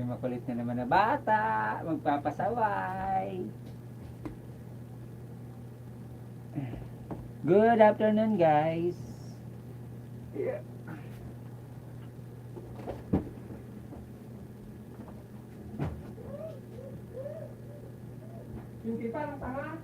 makulit na naman na bata, magpapasaway. Good afternoon, guys. Yeah. Yung pipa ng tanga.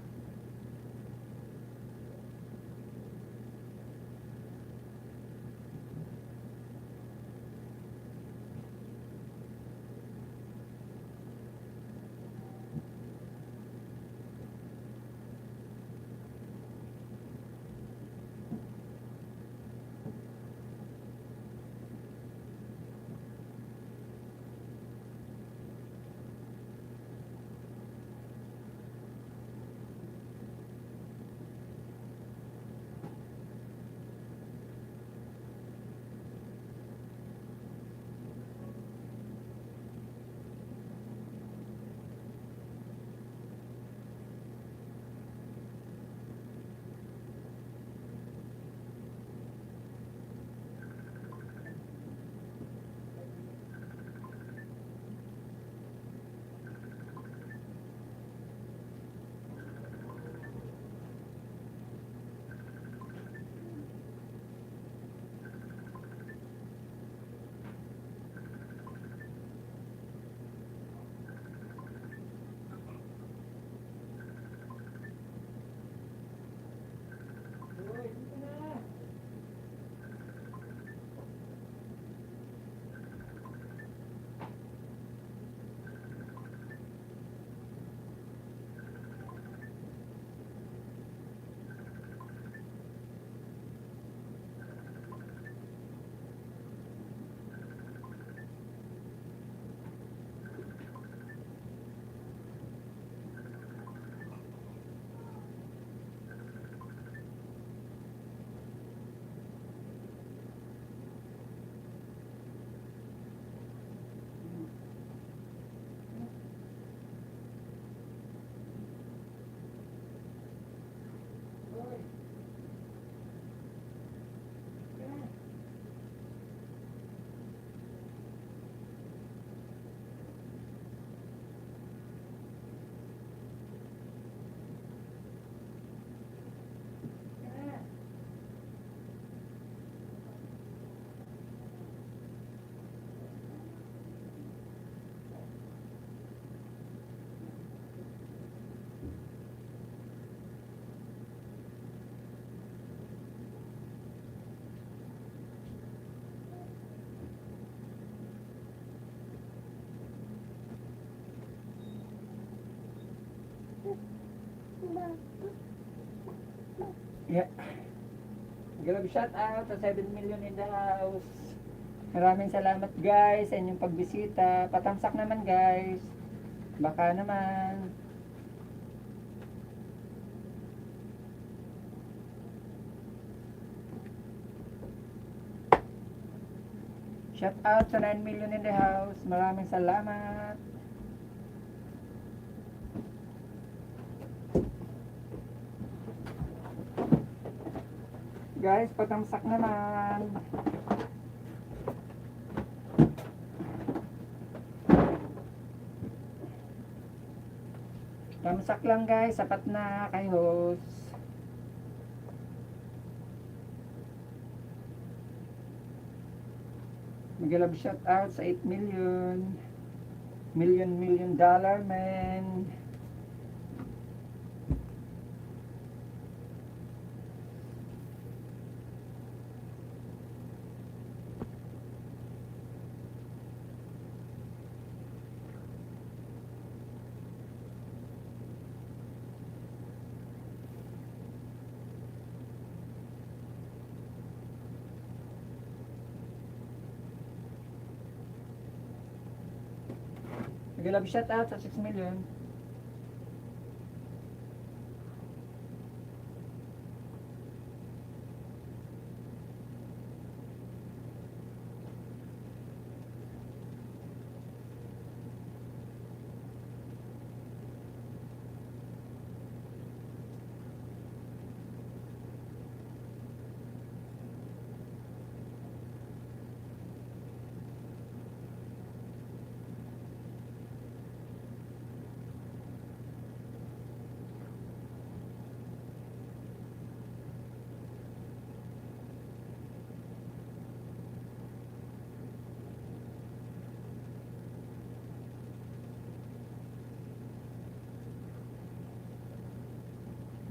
Yeah. Grab shout out sa 7 million in the house. Maraming salamat guys sa inyong pagbisita. Patamsak naman guys. Baka naman. Shout out sa 9 million in the house. Maraming salamat. Guys, patamsak naman. Tamsak lang guys, sapat na kay host. Mag-love shout out sa 8 million. Million dollar man. Mag-love shout out sa 6 million.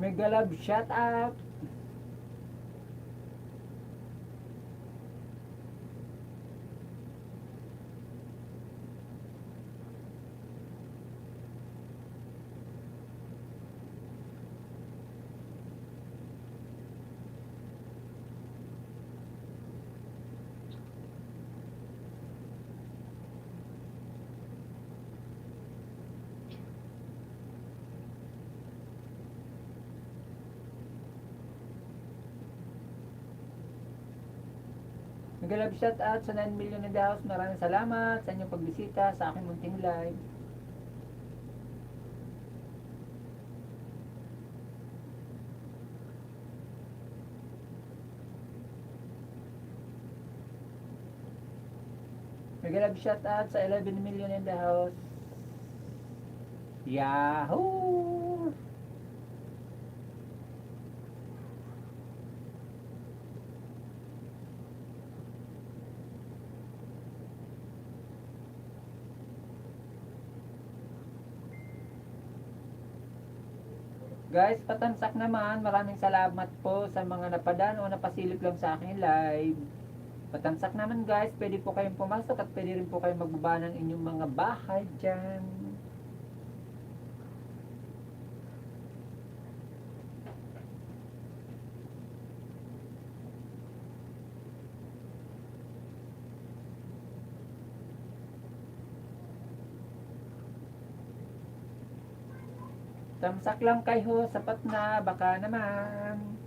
Mega love shout out. Mega love shout out sa 9 million in the house. Maraming salamat sa inyong pagbisita sa aking munting live. Mega love shout out sa 11 million in the house. Yahoo! Guys, patamsak naman. Maraming salamat po sa mga napadaan o napasilip lang sa aking live. Patamsak naman guys. Pwede po kayong pumasok at pwede rin po kayong magbaba ng inyong mga bahay dyan. Tamsak lang kayo, sapat na, baka naman.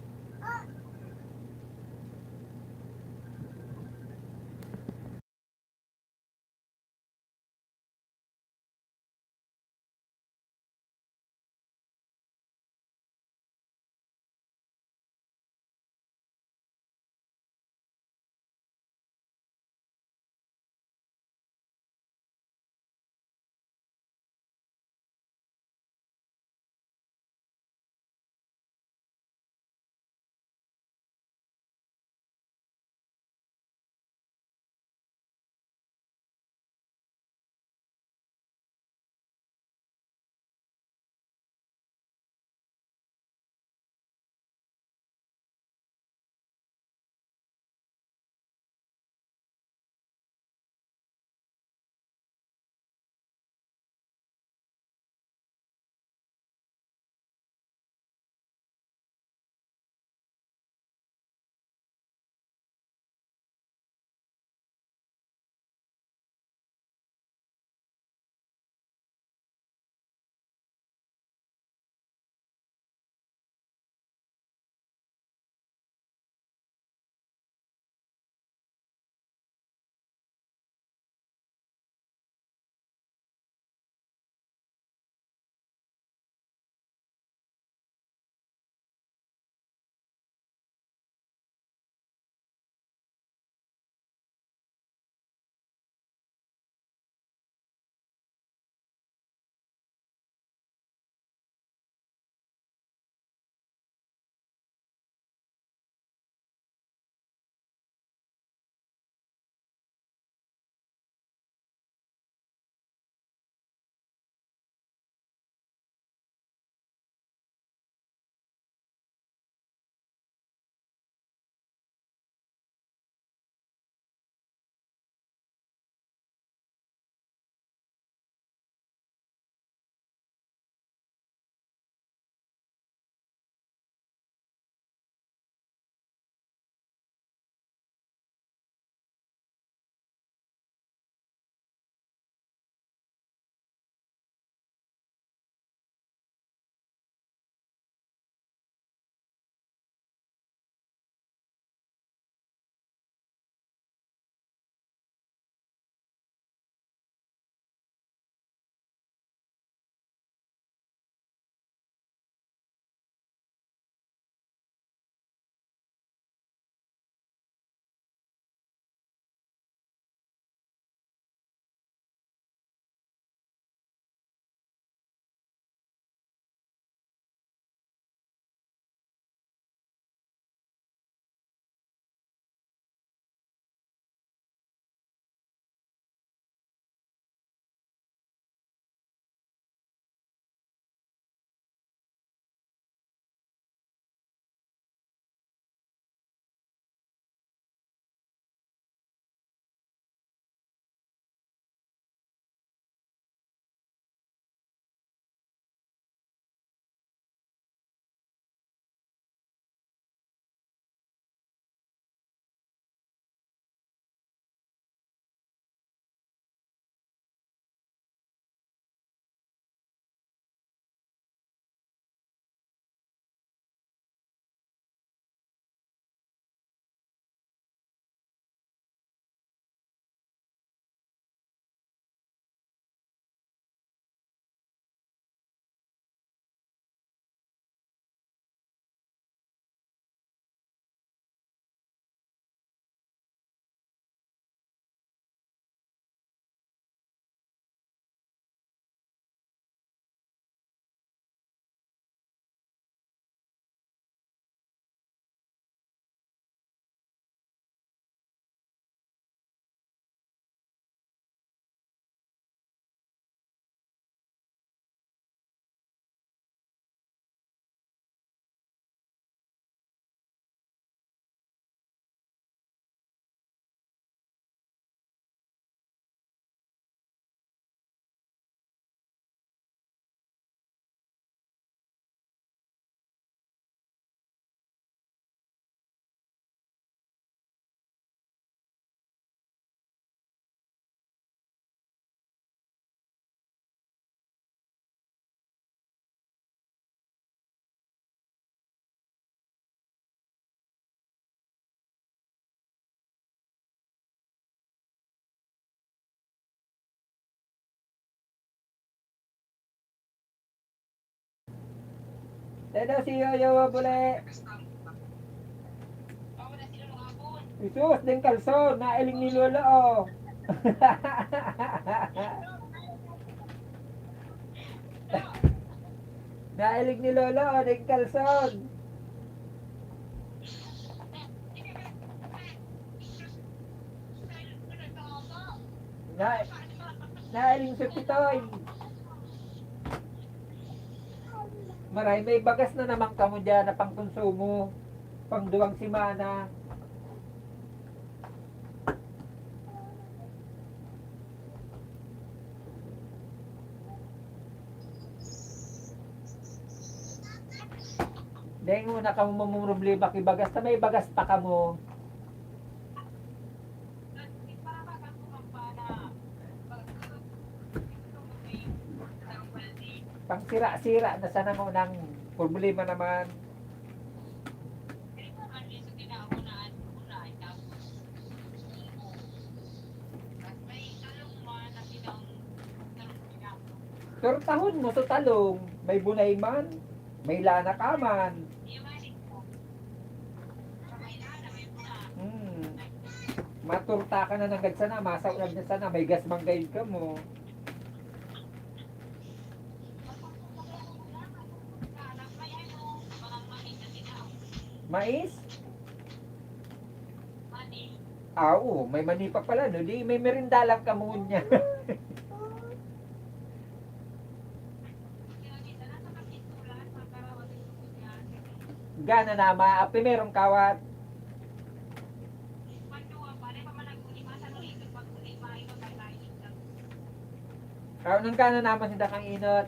Hello, si Yoyo Bule. Isus, din kalson. Nailing ni Lolo, oh. Nailig ni Lolo, oh, din kalson. Na, nailing si Pitoy. Maray, may bagas na naman kamo dyan na pangkonsumo. Pangduwang simana. Dahil muna kamo mamumroblema kay bagas na may bagas pa kamo. Pang sira-sira na sana mo ng problema naman. Tortahon mo sa talong, may bunay man, may lana ka man. Hmm. Maturta ka na ng sana, masaulag na sana, may gas manggayin ka mo. Mais? Ah, oo, may mani pa pala, no? Di, may merindalang ka mo niya. Gana na, maapi merong kawat. Nang gana naman sinda kang inot.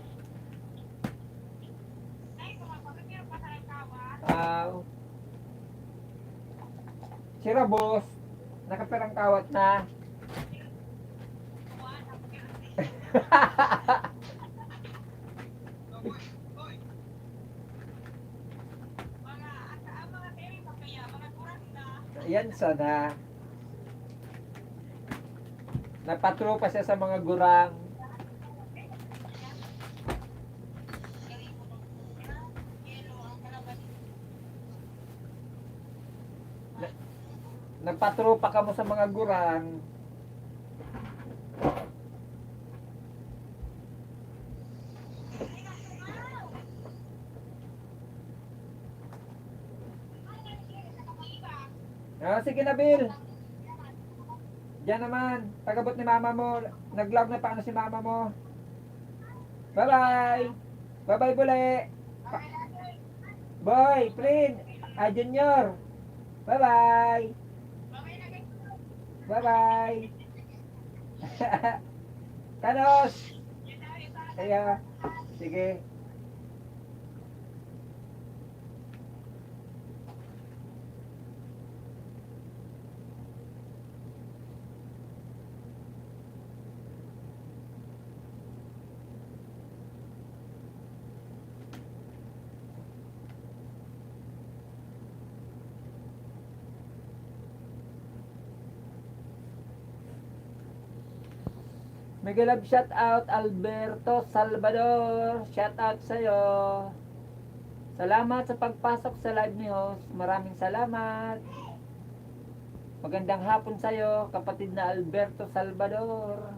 Sira boss, nakaperang kawat na. Yan sana. Napatro pa siya sa mga gurang. Nagpatropa ka mo sa mga gurang. Ah, sige na, Bill. Diyan naman. Pagabot ni mama mo. Nag-log na paano si mama mo. Bye-bye. Bye-bye, Bule. Boy, friend. Ah, Junior. Bye-bye. Bye-bye. Kanos. Kaya. Sige. Mega love shout out Alberto Salvador. Shout out sa iyo. Salamat sa pagpasok sa live ni host. Maraming salamat. Magandang hapon sa iyo, kapatid na Alberto Salvador.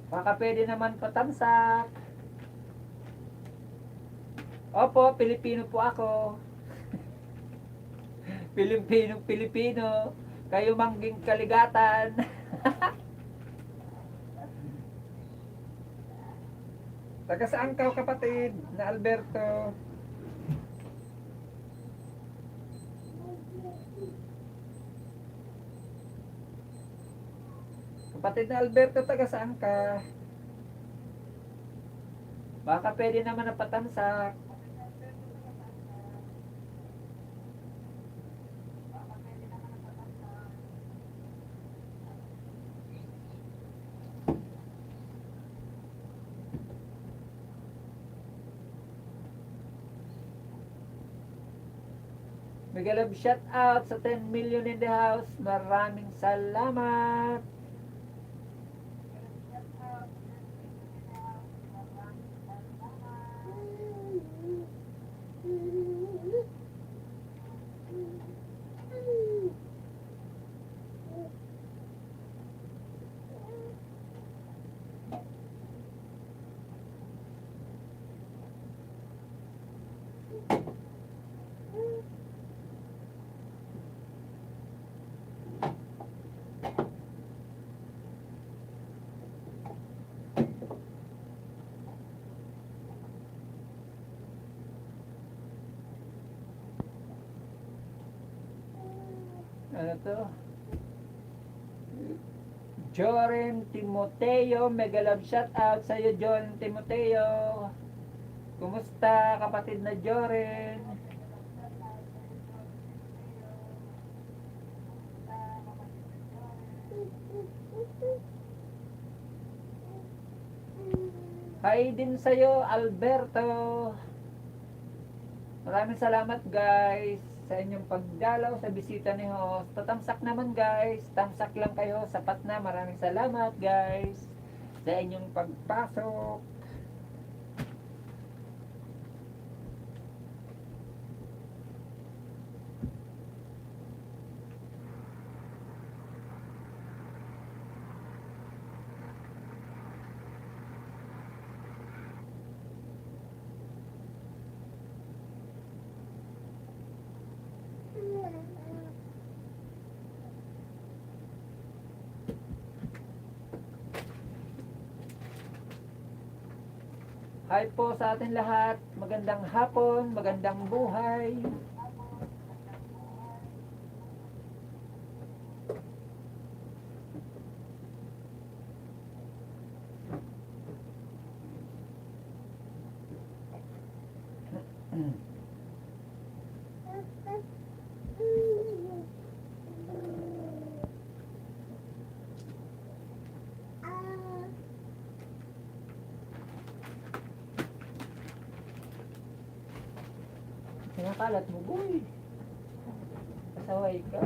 Baka pwede naman patamsak. Opo, Pilipino po ako. Pilipino. Kayo mangging kaligatan. Taga saan ka, kapatid na Alberto? Kapatid na Alberto, taga saan ka? Baka pwede naman na patamsak. Mega love shout out sa 10 million in the house. Maraming salamat. Ano to? Joren Timoteo, mega love shout out sa iyo, Joren Timoteo. Kumusta kapatid na Joren? Hi din sa iyo, Alberto. Maraming salamat guys sa inyong pagdalaw sa bisita ni host. Tatamsak naman guys, tamsak lang kayo, sapat na. Maraming salamat guys sa inyong pagpasok. Hi po sa atin lahat. Magandang hapon, magandang buhay. Sinakalat mo, boy. Kasaway ka.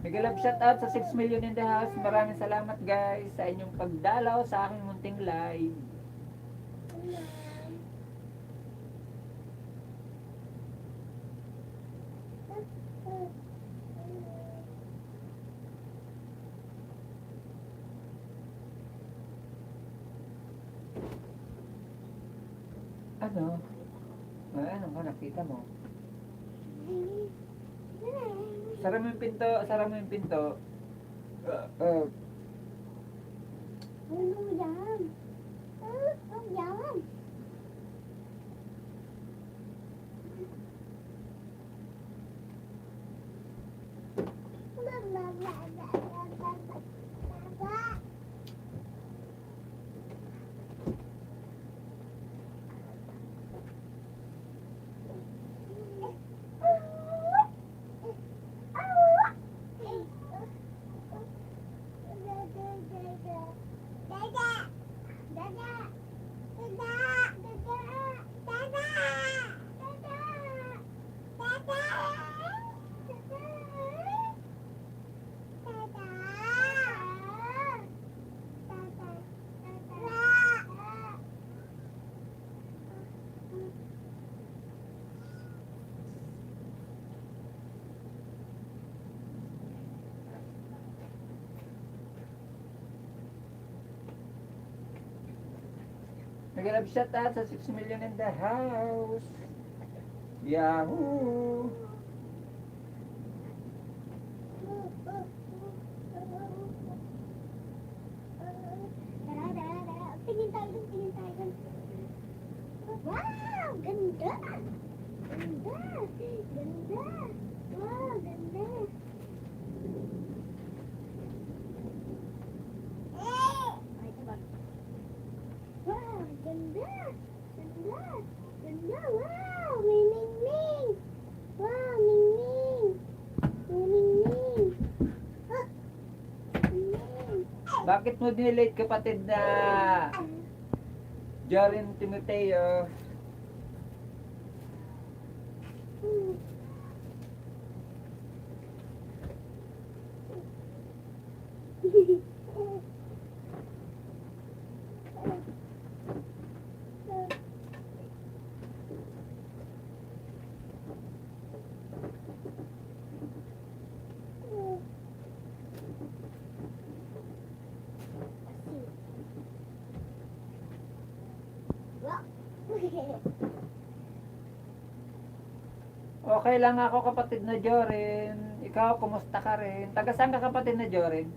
Mega love shout out sa 6 million in the house. Maraming salamat guys sa inyong pagdalaw sa aking munting live. Ano? Ano ka nakita mo? Sara mo yung pinto, sara mo yung pinto. Ano yan? Ano yan? Mega love shout out sa 6 million in the house. Yahoo! Tingin tayo dun, tingin tayo dun. Wow! Ganda! Ganda! Ganda! Wow! Ganda! Ay, ito ba? Wow! Ganda! Ganda! Ganda! Wow! May ningning! Wow! Ningning! May ningning! Ah! Ningning! Bakit mo dinelate kapatid na Jorin Timoteo? Okay lang ako kapatid na Jorin. Ikaw, kumusta ka rin? Taga saan ka kapatid na Jorin?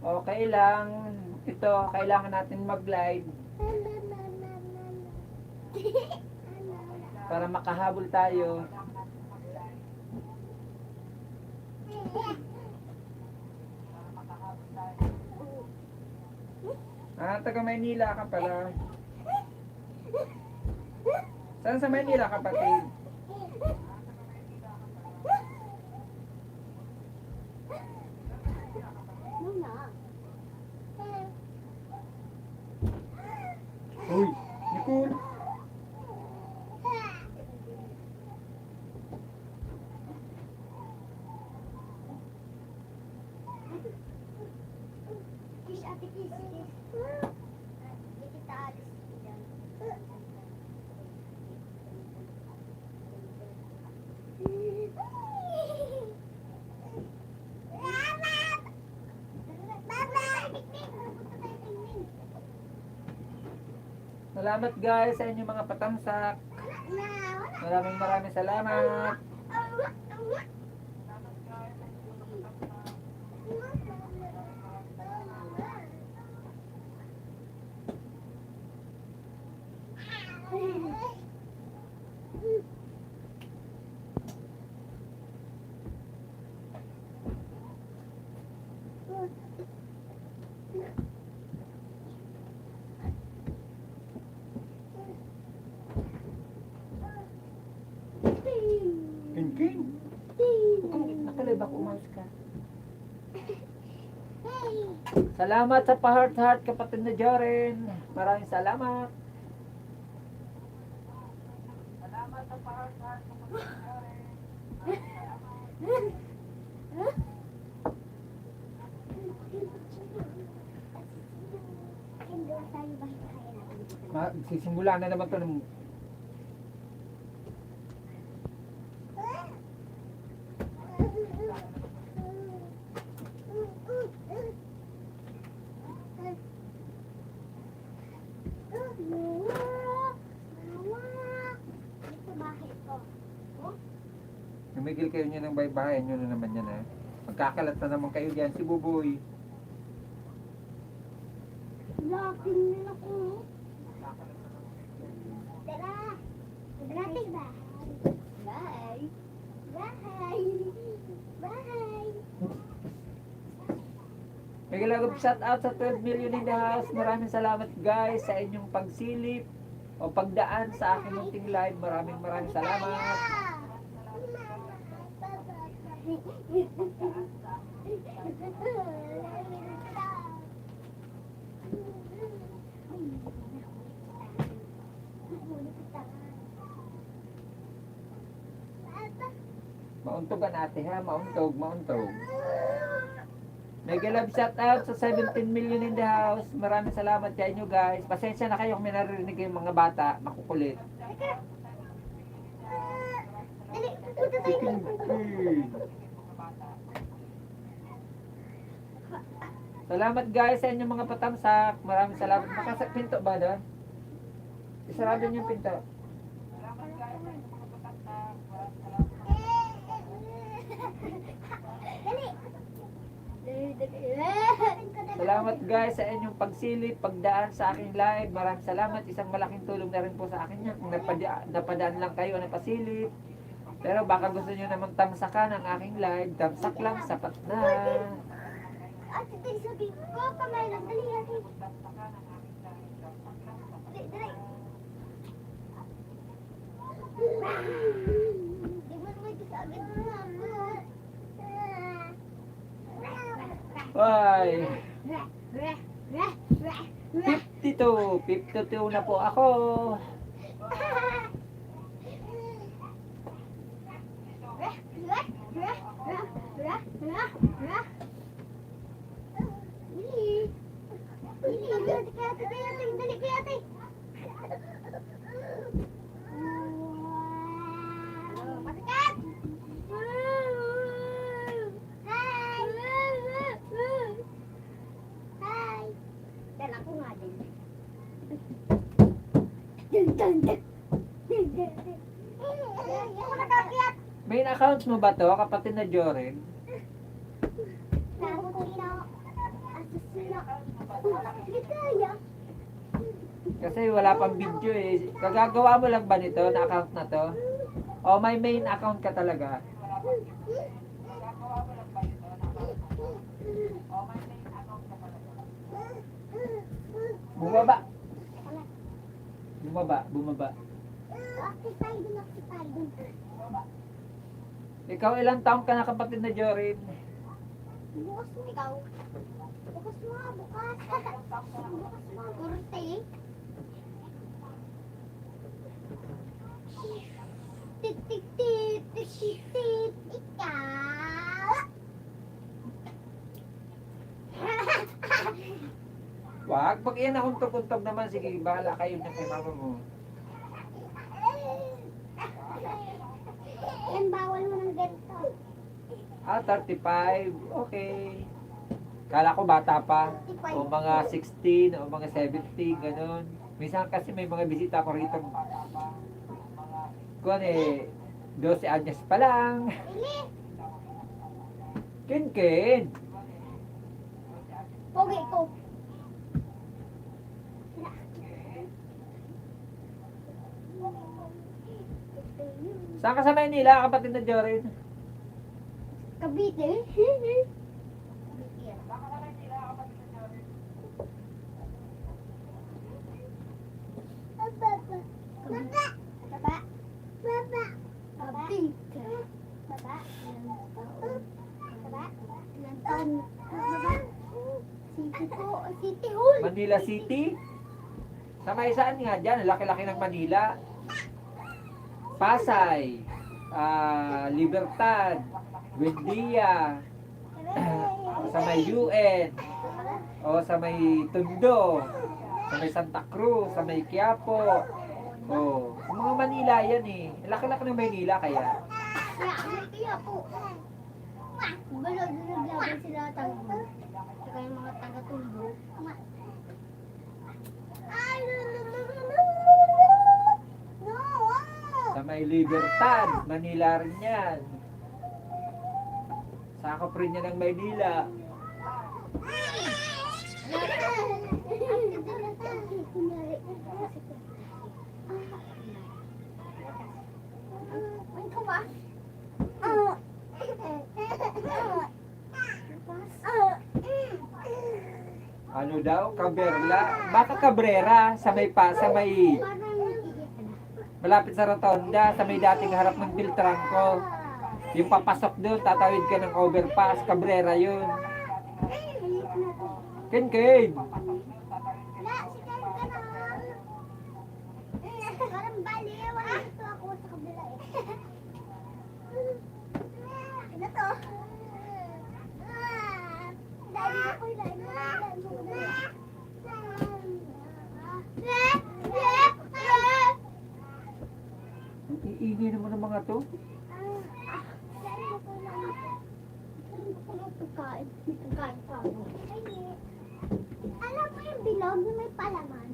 Okay lang. Ito, kailangan natin mag-live para makahabol tayo. Taga Maynila ka pala. Saan sa Maynila, kapatid? Uy, Nicole. Kiss, ate, kiss, kiss. Hindi kita alis dyan. Salamat guys sa inyong mga patamsak. Maraming salamat. King. Kung nakalive ako, umayos ka. Salamat sa pa-heart kapatid na Joren. Maraming salamat. Salamat sa pa-heart kapatid na Joren. Sisimula na naman ito ng Tumigil kayo niya ng baybayin nyo na naman yan eh. Magkakalat na naman kayo dyan si Buboy. Laking nila ko. Tara. Gratis ba? Bye. Bye. Bye. May galagap shout out sa 12 million in the house. Maraming salamat guys sa inyong pagsilip o pagdaan sa aking munting live. Maraming salamat. Mauntogan ate ha, mauntog. Mega love shout out sa 17 million in the house. Maraming salamat sa inyo guys. Pasensya na kayo kung may narinig yung mga bata, makukulit. Salamat guys sa inyong mga patamsak. Maraming salamat. Makasak pinto ba doon? Isarado niyo yung pinto. Salamat guys sa inyong mga patamsak. Salamat guys sa inyong pagsilip, pagdaan sa aking live. Maraming salamat. Isang malaking tulong na rin po sa akin yan. Kung napadaan lang kayo na pasilip. Pero baka gusto nyo naman tamsakan ang aking live. Tamsak lang, sapat na. Ate, sabi ko, kamay lang. Dali, ate. Dali. Di mo naman ito sa agad mo. Why? 52 na po ako. Main account mo ba to, kapatid na Joren? Hindi kaya. Kasi wala pang video eh. Kagagawa mo lang ba nito na account na to? O may main account ka talaga? Bumaba. Bumaba. Occupy dun, occupy dun. Ikaw ilang taong ka na kapatid na Jorin? Bukas mo ikaw. Bukas mo, bukas. Bukas mo, birthday. Tit, tit, tit, tit, tit, tit, ikaw. Wag, pag iyan akong tukuntog naman, sige, bahala kayo na kay mama mo. Yan, bawal mo ng ganito. 35, okay. Kala ko bata pa, o mga 16, o mga 17, ganun. Minsan kasi may mga bisita ko rito. Kung eh, 12 anyos pa lang. Ili, Ken. pogi ko. Saan ka sa Maynila, kapatid na Jorin? Cavite. Baba. Baba. Baba. Baba. Cavite. Baba. Baba. Ilang taon? Baba. City po. City Hall. Manila City? Sa may saan nga dyan? Laki-laki ng Manila. Pasay, Libertad, Buendia, sa may UN, o sa may Tondo, sa may Santa Cruz, sa may Quiapo. O, sa mga Manila yan eh. Laki-laki ng Manila kaya. Kaya po. Balod na naglaban sila tago. Saka yung mga taga-tundo. Ay, no! Sa may Libertad, Manila rin yan. Sakop rin yan ng Maynila. Ito ba? Ano daw? Caberla? Baka Cabrera sa may malapit sa Rotonda, sa may dating harap ng Piltrangco. Yung papasok doon, tatawid ka ng overpass, Cabrera yun. Ken. Parang baliw. Dito ako sa kabila eh. Ano to? Dali ako yung Ang iingay naman ng mga to. Pagkain pa ako. Alam mo yung bilog na may palaman?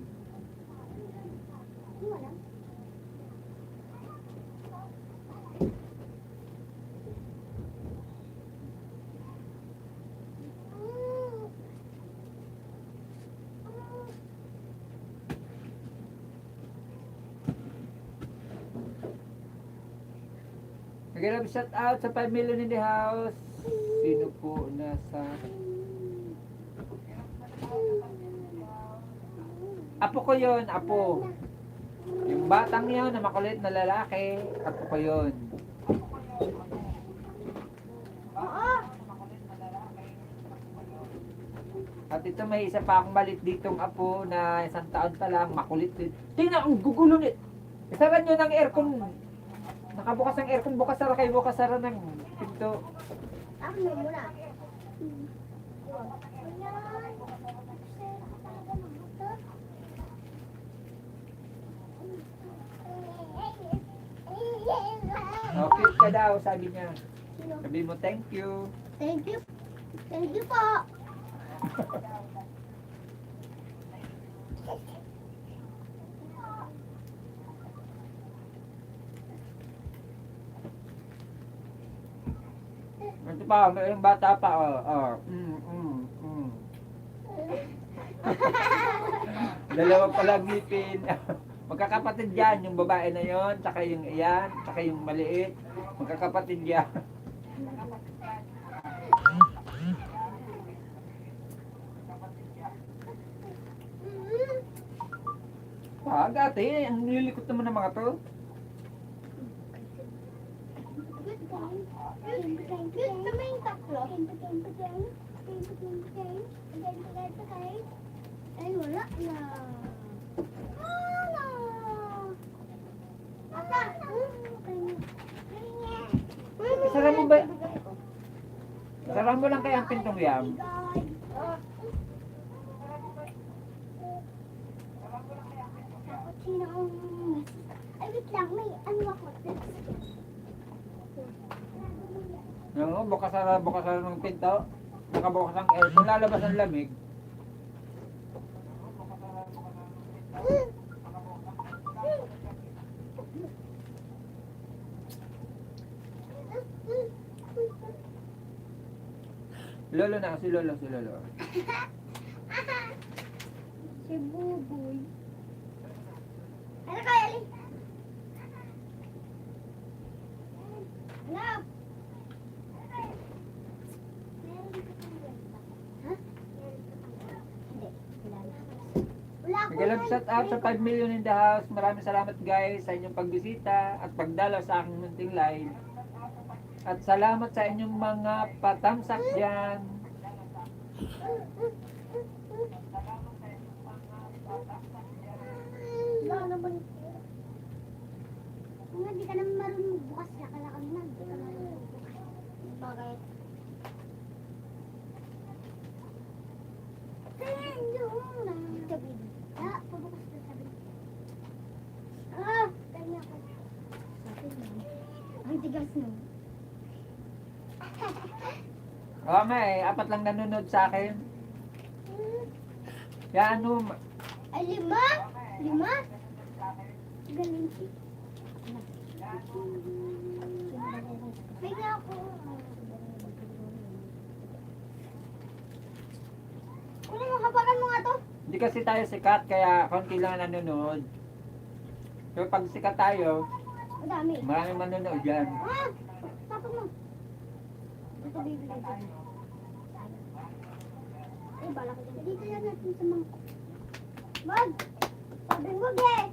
Hindi mo alam? Nag-love shout out sa 5 million in the house. Sino po nasa... Apo ko yun, apo. Yung batang yun na makulit na lalaki, apo ko yun. Oo. At ito may isa pa akong malit ditong apo na 1 taon pa lang, makulit din. Tingnan, ang gugulo nit. Isara nyo ng aircon. Nakabukas ang aircon, bukas sara ng pinto. Ako na muna. Okay ka daw, sabi niya. Sino? Sabi mo, thank you. Thank you. Thank you po. Ito pa, may ilang bata pa, oh. Dalawa pala ngipin. Magkakapatid yan, yung babae na yon, tsaka yung iyan, tsaka yung maliit. Magkakapatid yan. Ah, dati, ang nilikot naman ng mga to. Kami yung tatlo. Ay, wala na. Sara mo ba? Sara mo lang kaya ang pintong yam. Sino ang... Ay, wait lang. May ano ako. Yung bukas ng pinto. Nakabukas ang air. Kung lalabas ang lamig. Lolo na, si Lolo. Si Buboy. Ano kaya, Ali? Ano? Ha? Hindi. Wala na. Wala akong Nag-love shout out sa 5 million in the house. Maraming salamat guys sa inyong pagbisita at pagdalaw sa aking munting live. At salamat sa inyong mga patamsak dyan. Wala naman. Nga, di ka naman marunong bukas. Lakalakan na. Di ka marunong bukas. Bakit? Kaya yun. Gabi. Ah, pabukas na sabi. Ah, kanya ko. Sabi mo. Ang tigas mo. Oo nga eh, 4 lang nanonood sa akin. Kaya ano, Ay, 5? 5? Galing si. Kaya ako. Ano mo, hapakan mo nga to? hindi kasi tayo sikat kaya konti lang ang nanonood. Pero pag sikat tayo, Madami. maraming manonood dyan. Ah! Tapos mo. Ito bibigay dito. Ay, bala ko dyan. Dito yan natin sa mangkok. Wag! Sabi wag eh!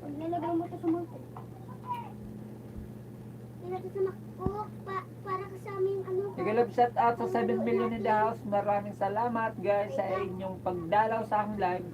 Pag nilagay mo ito sa mangkok. Nilagay sa mangkok para kasama yung ano. Nag-love shout out sa 7 million in the house. Maraming salamat guys sa inyong pagdalaw sa aking live.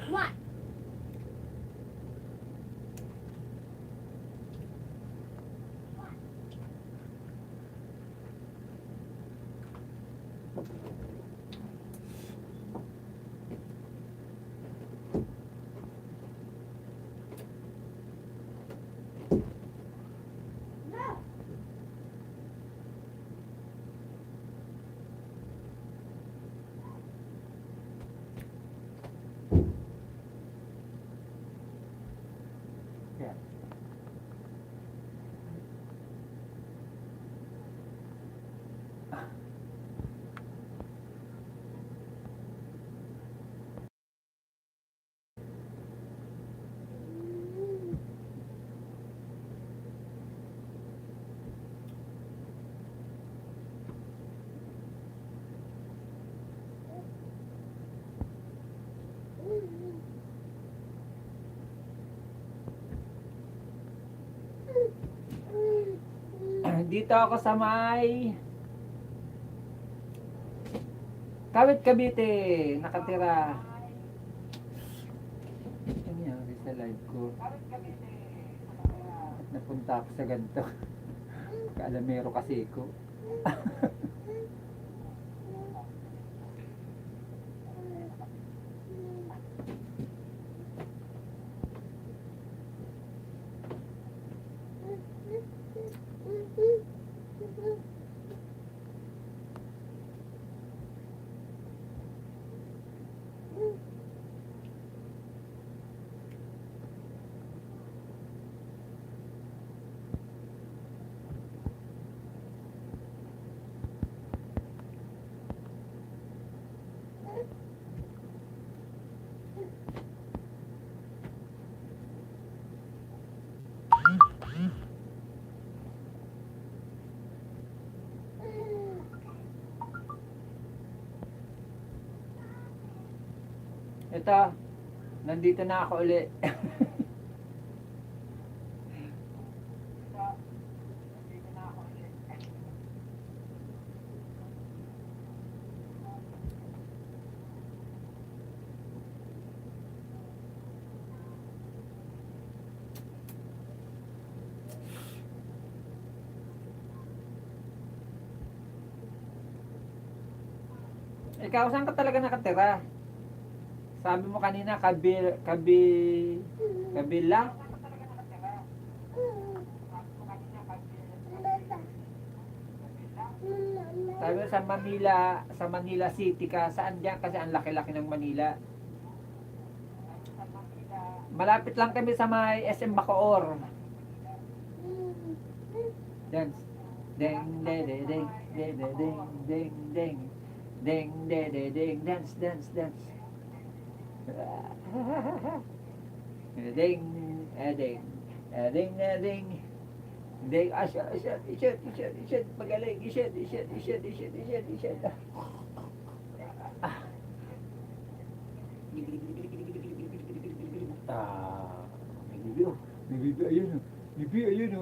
What? Yan. Dito ako sa may Kawit, Cavite, nakatira. Ano yan, sa live ko. At napunta ako sa ganito. Kaalamero kasi ko. Ito, nandito na ako uli. Ikaw, saan ka talaga nakatira? Sabi mo kanina, kabila? Sabi mo sa Manila City ka. Saan dyan? Kasi ang laki-laki ng Manila. Malapit lang kami sa may SM Bacoor. Dance. Ding, ding, ding, ding, ding, ding, ding, ding. Ding, ding, ding, ding, dance, dance, dance. Ding, ding, ding, ding. Ding, isyat, magaling, isyat. May bibi, oh. May bibi, ayun, oh. Bibi, ayun, oh.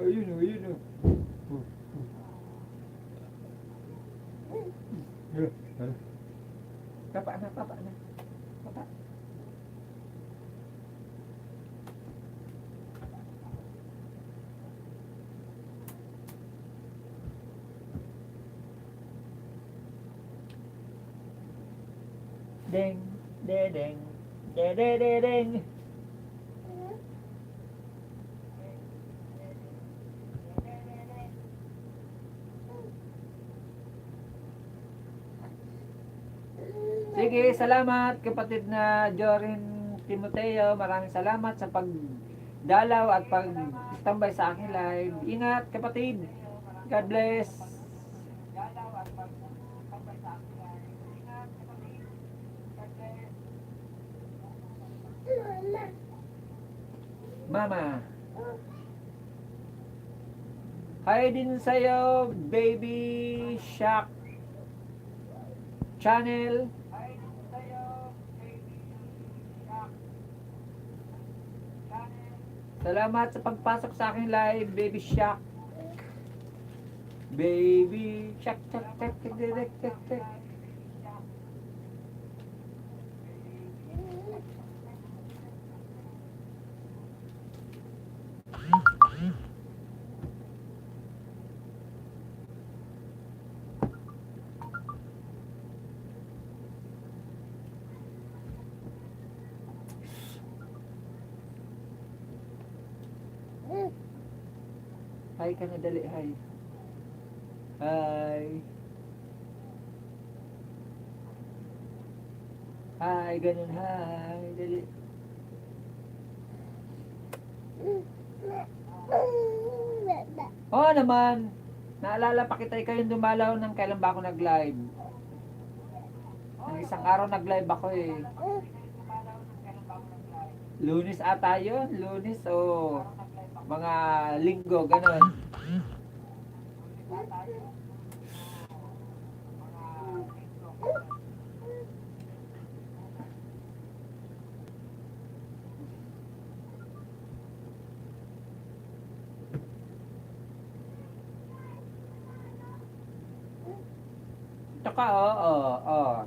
Papa na. Ding, de ding, de ding. Sige, salamat kapatid na Jorin Timoteo. Maraming salamat sa pagdalaw at pag-standby sa aking live. Ingat kapatid. God bless. Mama. Hi din sa'yo, Baby Shark Channel. Salamat sa pagpasok sa aking live, Baby Shark. Baby Shark, tak. Hi ka na, dali, hi. Hi, ganun, hi, dali. Oo naman, naalala pa kita kayong dumalaw ng kailan ba ako nag-live. Ng isang araw nag-live ako eh. Lunes ata yun, Lunes o mga linggo, ganun. Tsaka, oo.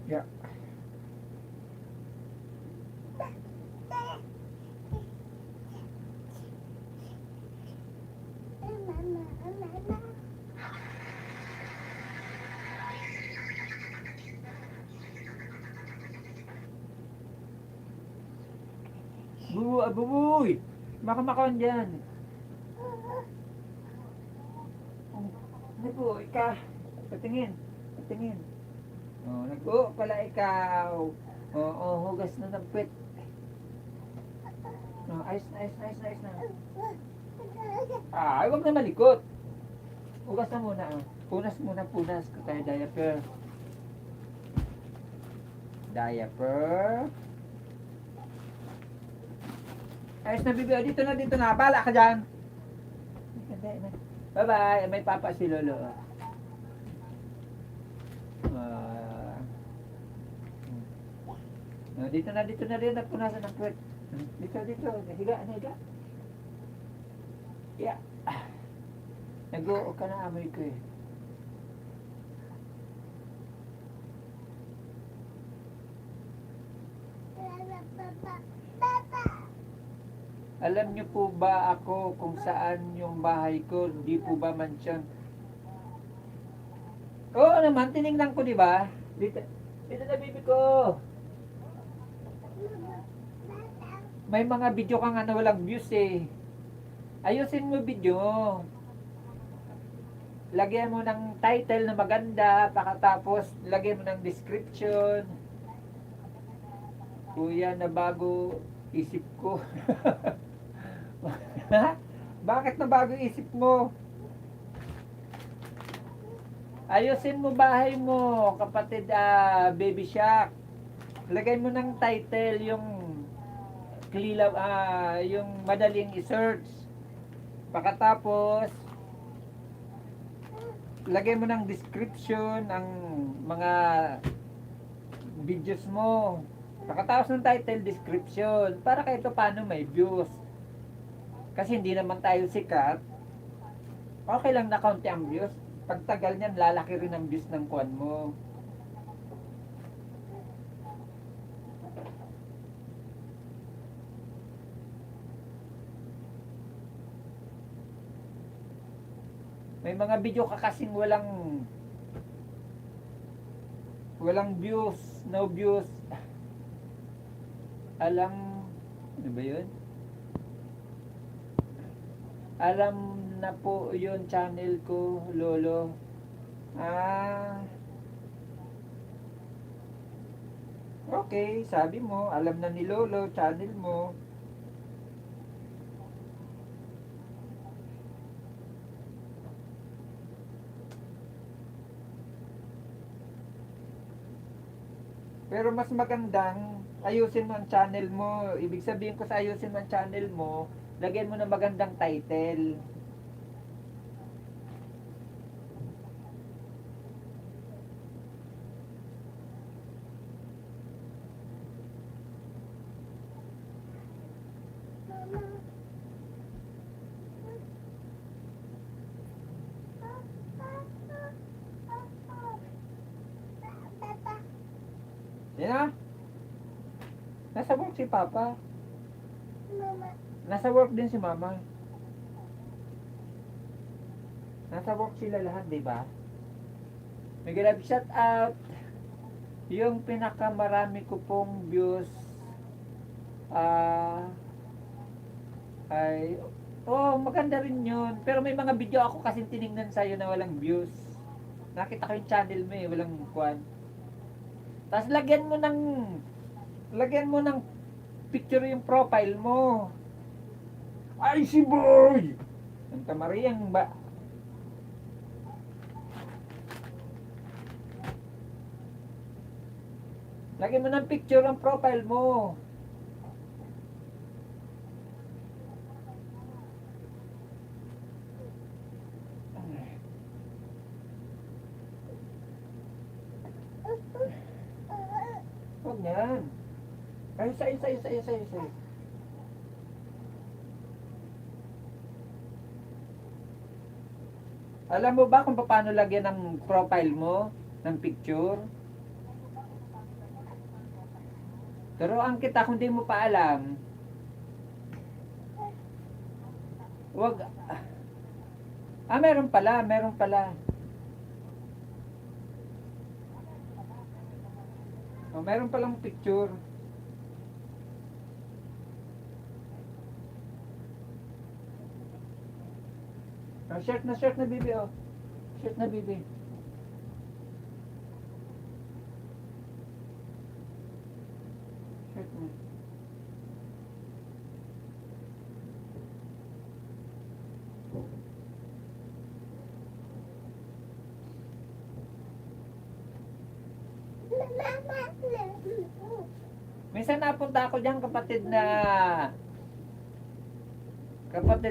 Yeah. Bubuy! Makamakaon dyan. Nag-uwi ka. Patingin. Patingin. Oh, nag-uwi pala ikaw. Oo, hugas na ng pet. Oh, ayos na, ayos na, ayos na, ayos na. Ay, huwag na malikot. Hugas na muna. Oh. Punas muna, punas. Kaya diaper. Diaper. Ayos na, bibi. Dito na, dito na. Bala ka dyan. Bye-bye. May papa si Lolo. Dito na rin. Nagpunasan ng kwet. Dito. Higa. Yeah. Nag-uok ka na amoy ko eh. Alam niyo po ba ako kung saan yung bahay ko? Di po ba mansyon? Oo naman, tinignan ko, di ba? Dito na, bibi ko. May mga video ka nga na walang views eh. Ayusin mo video. Lagyan mo ng title na maganda, pakatapos lagyan mo ng description. Kuya na bago isip ko. Bakit na bago isip mo? Ayusin mo bahay mo, kapatid Baby Shark. Lagay mo ng title yung yung madaling i-search. Pagkatapos lagay mo ng description ang mga videos mo. Pagkatapos ng title, description. Para kahit paano may views. Kasi hindi naman tayo sikat. Okay lang na kaunti ang views. Pagtagal niyan, lalaki rin ang views ng kuwan mo. May mga video ka kasing walang views, no views. Ano ba yun? Alam na po yun channel ko, Lolo. Okay, sabi mo, alam na ni Lolo, channel mo. Pero mas magandang ayusin mo ang channel mo. Ibig sabihin ko sa ayusin mo ang channel mo, lagyan mo ng magandang title. Yan na. Nasa work si Papa. Mama. Nasa work din si Mama. Nasa work sila lahat, di ba? May grab shout out. Yung pinakamarami ko pong views ay maganda rin yun. Pero may mga video ako kasi tinignan sa'yo na walang views. Nakita ko yung channel mo eh, walang kwan. Tapos lagyan mo ng picture yung profile mo. Ay, si boy! Santa Maria ba? Lagyan mo ng picture ang profile mo. Ayos, ayos, ayos, ayos, ayos, ayos. Alam mo ba kung paano lagyan ng profile mo, ng picture? Turuan kita kung di mo pa alam. Wag. Meron pala, meron pala. Meron palang picture. Shirt na bibi, oh. Shirt na bibi. Shirt na. Minsan napunta ako diyan kapatid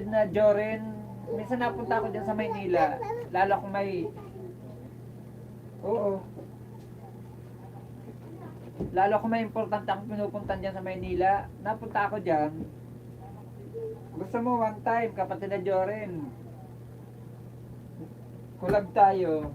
na Joren. Minsan napunta ako diyan sa Maynila. Lalo kung may Oo. Lalo kung may importante akong pinupuntan diyan sa Maynila, napunta ako diyan. Gusto mo one time kapatid na Joren? Kulab tayo.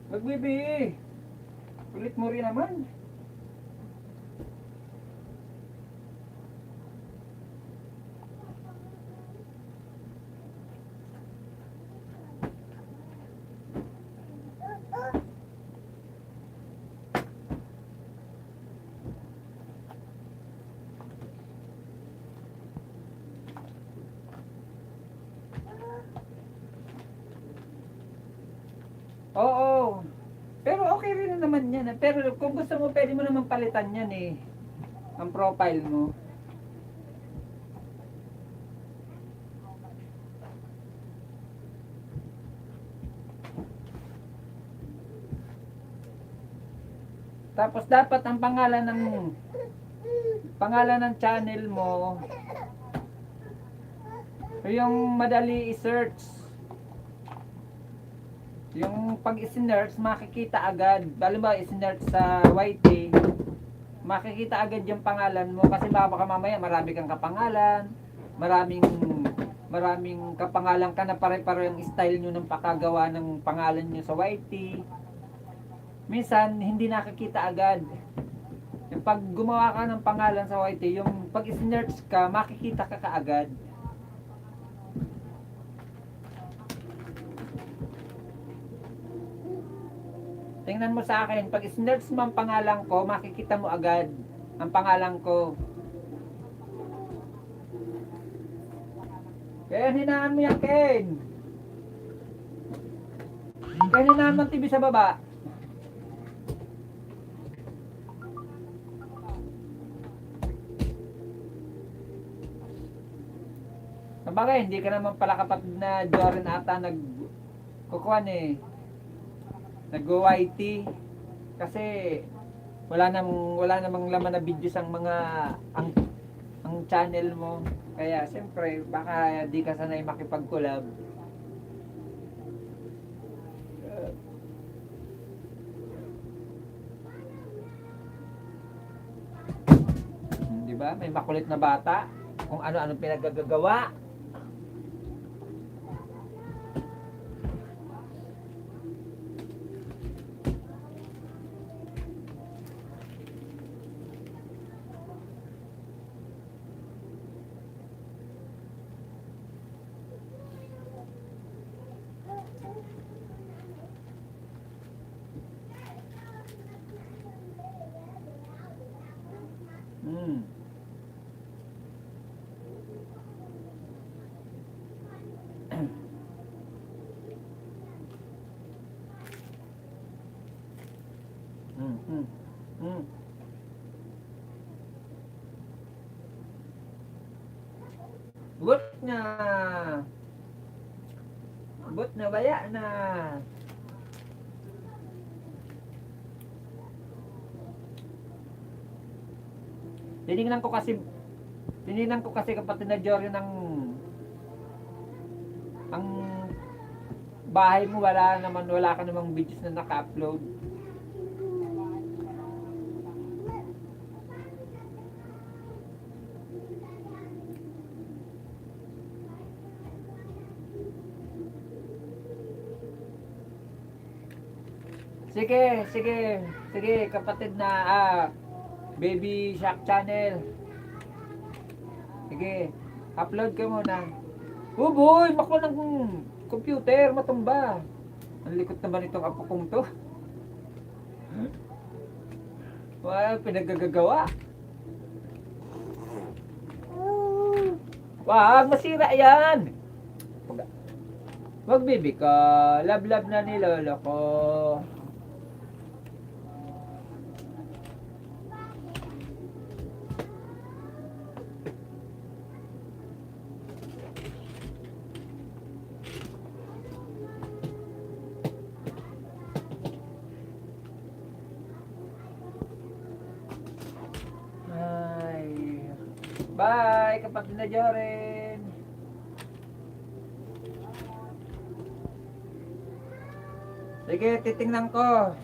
Magbibi. Kulit mo rin naman. Oo. Pero okay rin naman yan. Pero kung gusto mo, pwede mo naman palitan yan eh. Ang profile mo. Tapos dapat ang pangalan ng channel mo yung madali i-search. Yung pag i-search, makikita agad. Halimbawa, i-search sa YT, makikita agad yung pangalan mo. Kasi baka mamaya marami kang kapangalan, maraming kapangalan ka na pare-pare yung style nyo ng pakagawa ng pangalan nyo sa YT. Minsan, hindi nakikita agad. Yung pag gumawa ka ng pangalan sa YT, yung pag i-search ka, makikita ka kaagad. Tingnan mo sa akin, pag i-search mo ang pangalan ko, makikita mo agad ang pangalan ko. Kaya hinaan mo yan, Ken. Kaya hinaan mo ang TV sa baba. Sabagay, hindi ka naman pala kapatid na Joren ata nagkukuhan eh. Nag-YT kasi wala namang laman na videos ang ang channel mo. Kaya siyempre baka di ka sanay makipag-collab. Di ba? May makulit na bata kung ano-ano pinagagagawa. Mm, mm, mm. But na. But na baya na. Tinignan ko kasi kapatid na Jory ng ang bahay mo wala ka namang videos na naka-upload. Sige kapatid na Baby Shark Channel. Sige, upload ka muna. Oh boy, maklo ng computer, matumba. Ang likot naman itong apo kong to. Wow, pinagagagawa. Wag, masira yan. Wag baby ka, love na ni lolo ko. Bye, kapatid na Joren. Sige, titingnan ko.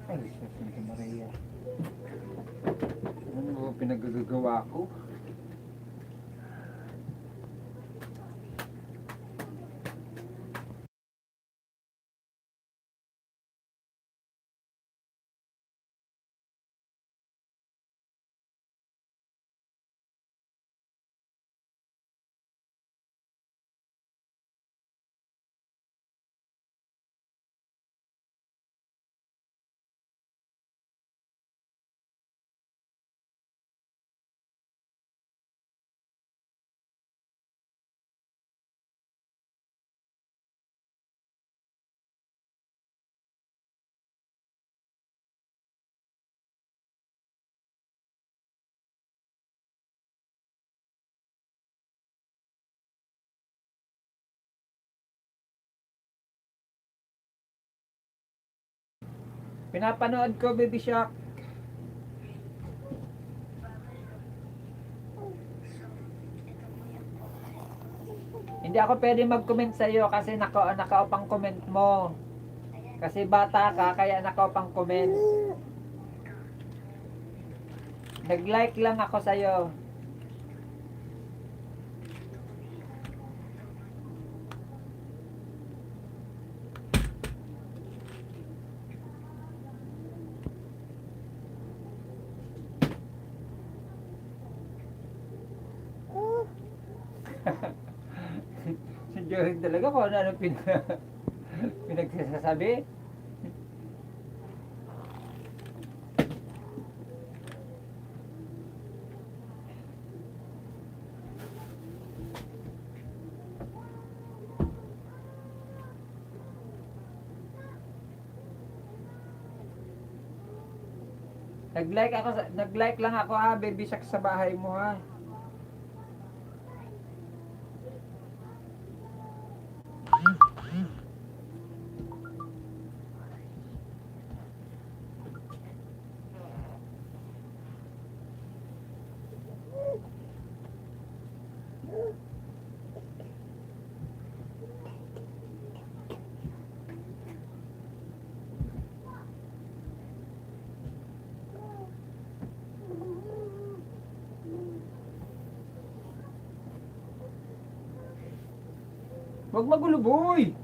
Ay, Santa Maria. Ano ba pinagagagawa ko? Pinapanood ko, Baby Shark. Hindi ako pwede mag-comment sa iyo kasi naka-off ang comment mo. Kasi bata ka, kaya naka-off ang comment. Nag-like lang ako sa iyo. Si Joring talaga kung ano pinagsasabi. Nag-like lang ako ha, Baby Shark, sa bahay mo ha. Huwag magulo, boy!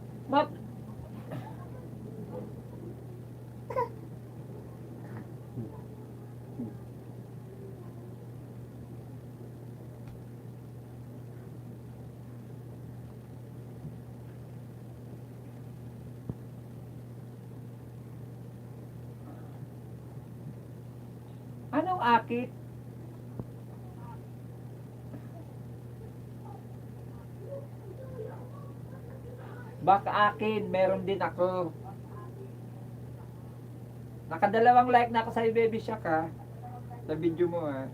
akit. Baka akin, meron din ako. Nakadalawang like na ako sa Baby Shark ha. Sa video mo ha.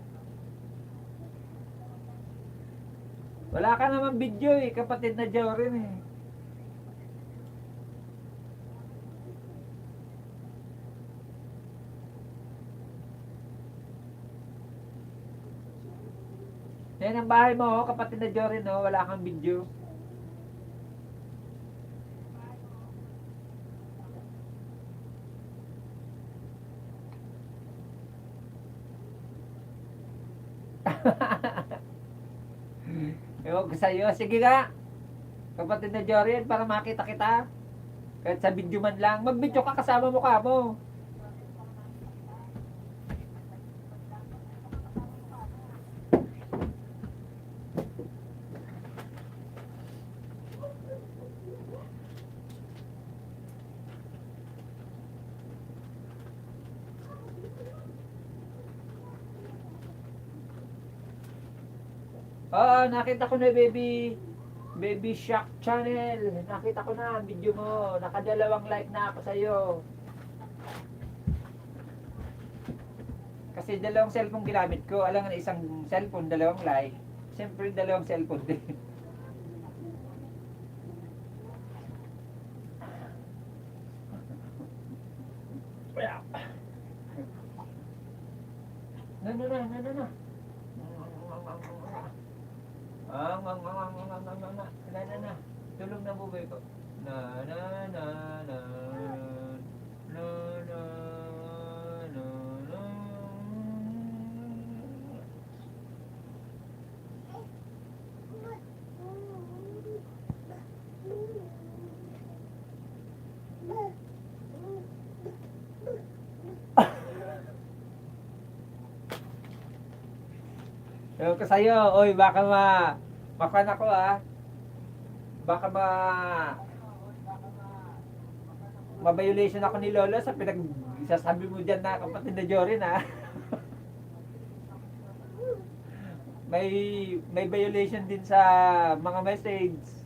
Wala ka naman video eh, kapatid na Jorin eh. Yan ang bahay mo, oh, kapatid na Jorin, oh, wala kang video. Ewan ko sa'yo. Sige nga, kapatid na Jorin, para makita kita. Kahit sa video man lang. Mag-video ka kasama mukha mo. Oo, nakita ko na Baby Shark channel. Nakita ko na ang video mo. Nakadalawang like na ako sa'yo. Kasi dalawang cellphone ginamit ko. Alam nga isang cellphone, dalawang like. Siyempre dalawang cellphone din. Na. Na. Tulog na buboy ko. Na. Na. Ewan ko sa'yo, oy, baka makan ako ah. Baka ma-violation ako ni Lolo sa isasabi mo dyan na kapatid na Jorin ah. may violation din sa mga message.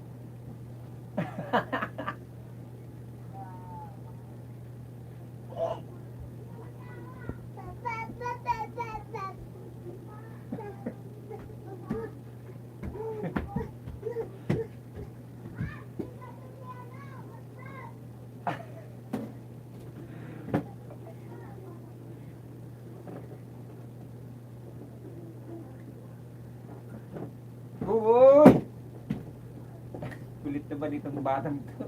Uy! Kulit naman itong batang to.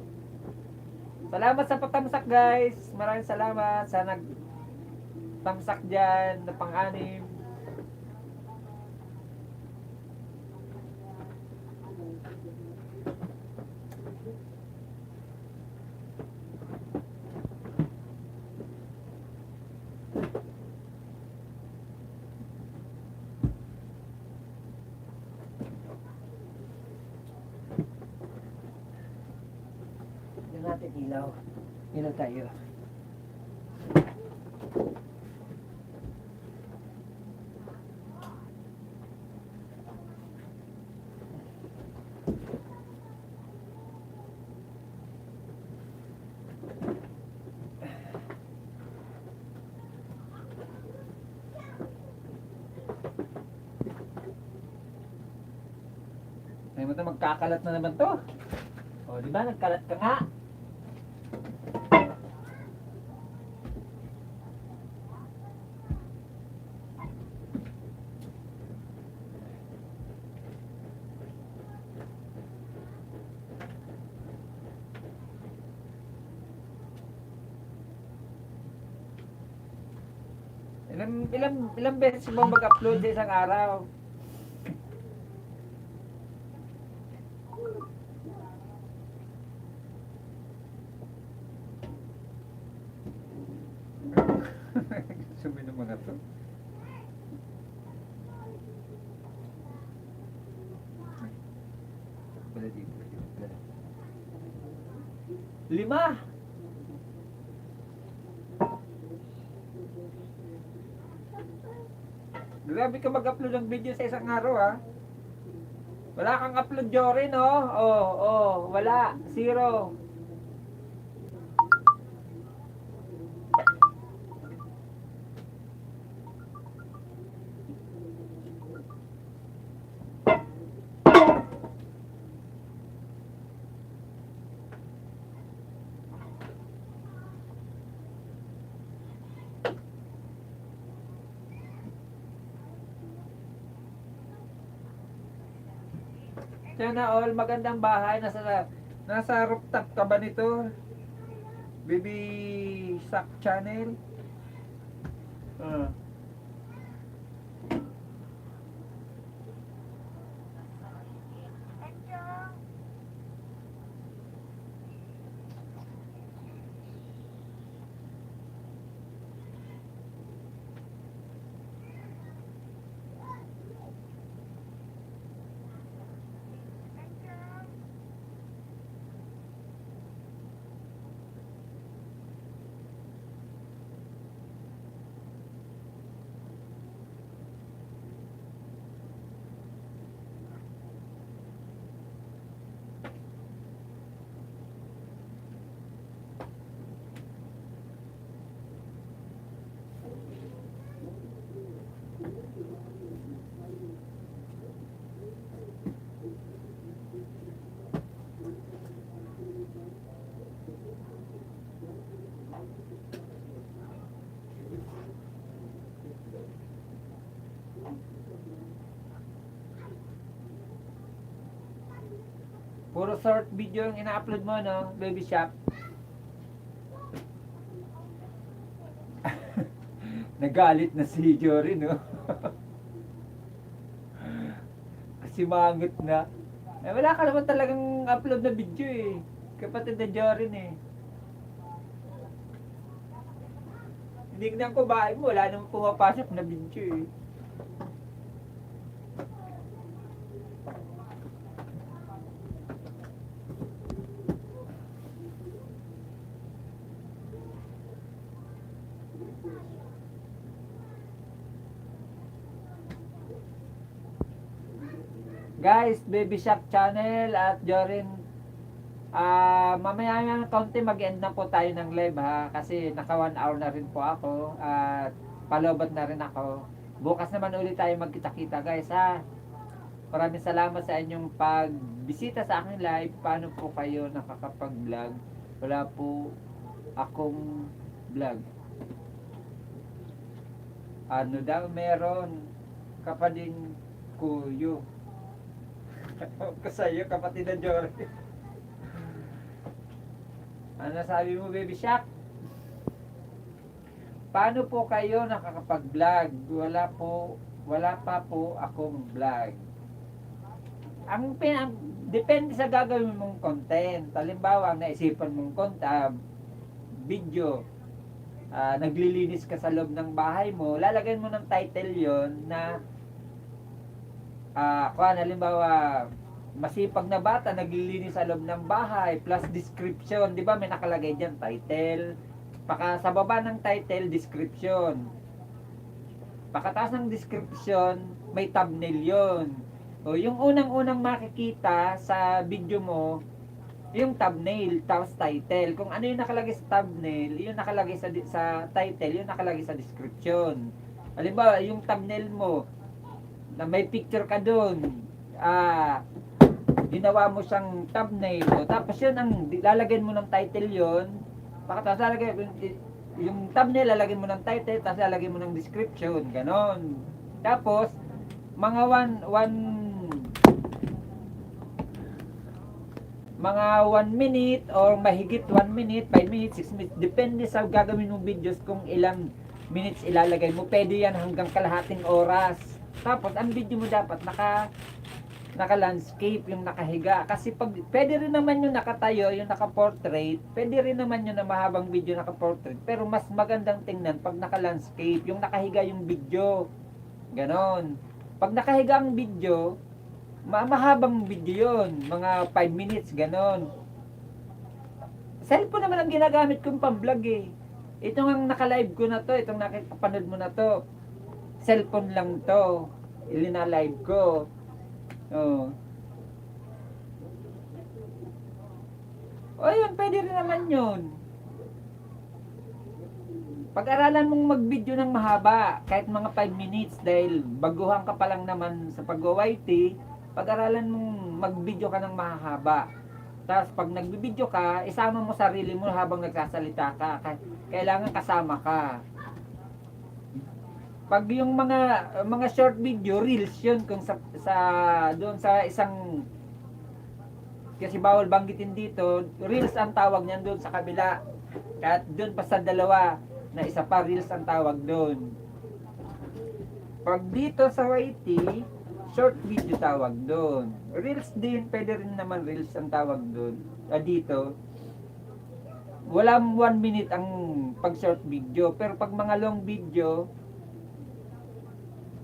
Salamat sa patamsak guys. Maraming salamat sa nagtamsak dyan na pang-anim. Natin ilaw. Ilaw tayo. Ay mo to, magkakalat na naman to. O, di ba? Nagkalat ka nga. Ilang beses mo mag-upload sa isang araw? Sumi ng mga to. Wala dito. 5! Grabe ka mag-upload ng video sa isang araw, ha? Wala kang upload, Jory, no? Wala. Zero. Sana all, magandang bahay. Nasa rooftop ka ba nito? Baby Sack Channel? Ah. Puro short video yung ina-upload mo, no? Baby Shop. Nagalit na si Jory, no? Kasi mangot na. Eh, wala ka naman talagang upload na video, eh. Kapatid na Jory, eh. Tinignan ko bahay mo, wala namang pumapasok na video, eh. Guys, Baby Shop Channel at Jorin, mamaya ng kaunti mag-end na po tayo ng live, ha, kasi naka 1 hour na rin po ako at palobot na rin ako. Bukas naman ulit tayo magkita-kita, guys, ha. Maraming salamat sa inyong pagbisita sa aking live. Paano po kayo nakakapag-vlog? Wala po akong vlog. Ano daw meron? Kapading kuyo. Kasayo, kapatid na Jory. Ano sabi mo, Baby Shop? Paano po kayo nakakapag-vlog? Wala pa po akong vlog. Depende sa gagawin mong content. Halimbawa, ang naisipan mong video, naglilinis ka sa loob ng bahay mo, lalagyan mo ng title yon na halimbawa, masipag na bata naglilinis sa loob ng bahay plus description, di ba may nakalagay diyan title, sa baba ng title description, pagkatapos ng description may thumbnail yon. O yung unang makikita sa video mo yung thumbnail tapos title, kung ano yung nakalagay sa thumbnail yung nakalagay sa title, yung nakalagay sa description. Halimbawa yung thumbnail mo na may picture ka doon, ginawa mo siyang thumbnail, tapos yun ang lalagyan mo ng title yon, pagkatapos lalagyan yung thumbnail, lalagyan mo ng title, tapos lalagyan mo ng description, ganon. Tapos mga 1 minute or mahigit 1 minute, 5 minutes, 6 minutes, depende sa gagawin mong videos kung ilang minutes ilalagay mo. Pwede yan hanggang kalahating oras. Tapos ang video mo dapat naka-landscape, yung nakahiga. Kasi pwede rin naman yung nakatayo, yung naka-portrait. Pwede rin naman yung na mahabang video naka-portrait. Pero mas magandang tingnan pag naka-landscape, yung nakahiga yung video. Ganon. Pag nakahiga ang video, mahabang video yun. Mga 5 minutes, ganon. Cellphone naman ang ginagamit kong pang-vlog, eh. Ito ang naka-live ko na to, itong nakikapanood mo na to. cellphone lang to. Ilina-live ko. Oh. O yun, pwede rin naman yun. Pag-aralan mong mag-video ng mahaba, kahit mga 5 minutes, dahil baguhan ka pa lang naman sa pag-YT, pag-aralan mong mag-video ka ng mahaba. Tapos pag nag-video ka, isama mo sarili mo habang nagsasalita ka. Kailangan kasama ka. Pag yung mga short video, reels yun kung doon sa isang, kasi bawal banggitin dito, reels ang tawag niyan doon sa kabila. At doon pa sa dalawa, na isa pa reels ang tawag doon. Pag dito sa YT, short video tawag doon. Reels din, pwede rin naman reels ang tawag doon. Dito, walang 1 minute ang pag short video. Pero pag mga long video,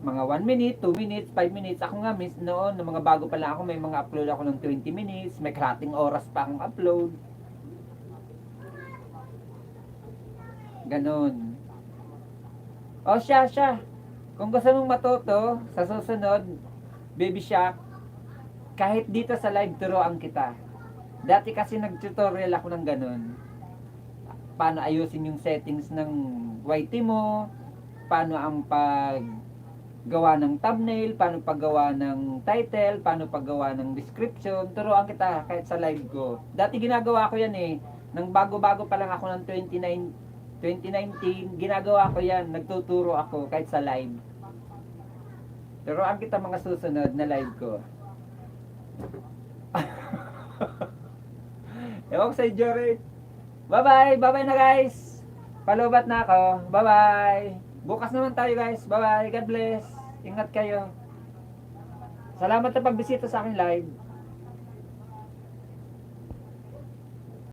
mga 1 minute, 2 minutes, 5 minutes. Ako nga miss noon, ng mga bago pa lang ako, may mga upload ako ng 20 minutes, may kalating oras pa akong upload. Ganon. O siya. Kung gusto mong matuto, sa susunod, Baby Shark, kahit dito sa live, turuan kita. Dati kasi nag-tutorial ako ng ganon. Paano ayusin yung settings ng YT mo, paano ang paggawa ng thumbnail, paano paggawa ng title, paano paggawa ng description. Turuan kita kahit sa live ko. Dati ginagawa ko yan eh. Nang bago-bago pa lang ako ng 2019, ginagawa ko yan. Nagtuturo ako kahit sa live. Turuan kita mga susunod na live ko. Ewan ko sa'yo, Jory. Bye-bye! Bye-bye na guys! Palubat na ako. Bye-bye! Bukas naman tayo guys. Bye-bye! God bless! Ingat kayo. Salamat sa pagbisita sa aking live.